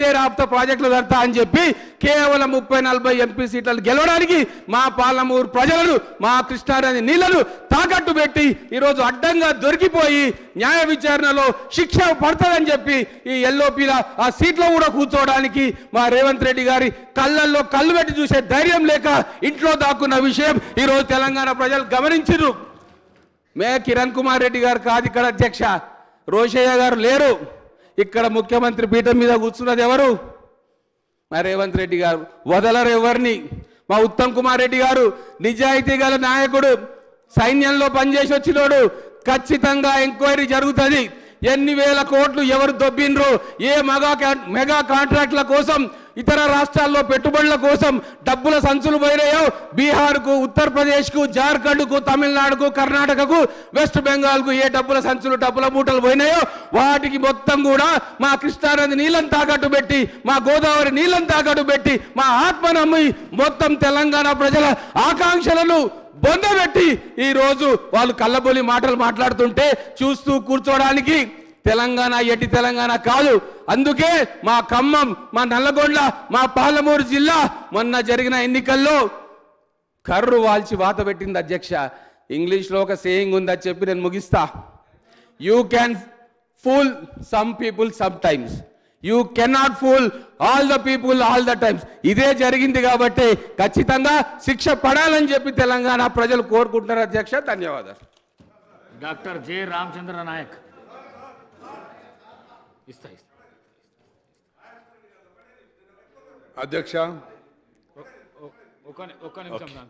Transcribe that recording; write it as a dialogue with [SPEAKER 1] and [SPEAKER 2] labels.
[SPEAKER 1] Care of the ప్రాజెక్టులు కడతా అని చెప్పి కేవలం 30-40 ఎంపీ సీట్లను గెలవడానికి మా పాలమూరు ప్రజలను మా కృష్ణానది నీళ్లను తాకట్టు పెట్టి ఈరోజు అడ్డంగా దొరికిపోయి న్యాయ విచారణలో శిక్ష పడుతుందని చెప్పి ఈ ఎల్ఓపీల ఆ సీట్లో కూడా కూర్చోవడానికి మా రేవంత్ రెడ్డి గారి కళ్ళల్లో కళ్ళు పెట్టి చూసే ధైర్యం లేక ఇంట్లో దాక్కున్న విషయం ఈరోజు తెలంగాణ ప్రజలు గమనించారు. కిరణ్ కుమార్ రెడ్డి గారు కాదు ఇక్కడ అధ్యక్ష, రోషయ్య గారు లేరు ఇక్కడ. ముఖ్యమంత్రి పీఠం మీద కూర్చున్నది ఎవరు? మా రేవంత్ రెడ్డి గారు. వదలరు ఎవరిని. మా ఉత్తమ్ కుమార్ రెడ్డి గారు నిజాయితీ గల నాయకుడు, సైన్యంలో పనిచేసి వచ్చినోడు. ఖచ్చితంగా ఎంక్వైరీ జరుగుతుంది. ఎన్ని వేల కోట్లు ఎవరు దొబ్బిండ్రు, ఏ మెగా కాంట్రాక్ట్ల కోసం, ఇతర రాష్ట్రాల్లో పెట్టుబడుల కోసం డబ్బుల సంచులు పోయినాయో, బీహార్కు, ఉత్తరప్రదేశ్కు, జార్ఖండ్కు, తమిళనాడుకు, కర్ణాటకకు, వెస్ట్ బెంగాల్కు ఏ డబ్బుల సంచులు, డబ్బుల మూటలు పోయినాయో వాటికి మొత్తం కూడా మా కృష్ణానది నీళ్ళని తాకట్టు పెట్టి, మా గోదావరి నీళ్ళని తాకట్టు పెట్టి, మా ఆత్మనమ్మి మొత్తం తెలంగాణ ప్రజల ఆకాంక్షలను బొందబెట్టి ఈరోజు వాళ్ళు కళ్ళబొలి మాటలు మాట్లాడుతుంటే చూస్తూ కూర్చోడానికి తెలంగాణ ఎట్టి తెలంగాణ కాదు. అందుకే మా ఖమ్మం, మా నల్లగొండ, మా పాలమూరు జిల్లా మొన్న జరిగిన ఎన్నికల్లో కర్రు వాల్చి వాత పెట్టింది అధ్యక్ష. ఇంగ్లీష్లో ఒక సేయింగ్ ఉంది, అది చెప్పి నేను ముగిస్తా. You can fool some people some times, you cannot fool all the people all the times. ఇదే జరిగింది కాబట్టి ఖచ్చితంగా శిక్ష పడాలని చెప్పి తెలంగాణ ప్రజలు కోరుకుంటున్నారు అధ్యక్ష. ధన్యవాదాలు.
[SPEAKER 2] Doctor J Ramachandra Nayak.
[SPEAKER 3] అధ్యక్ష
[SPEAKER 2] ఒక్క నిమిషం.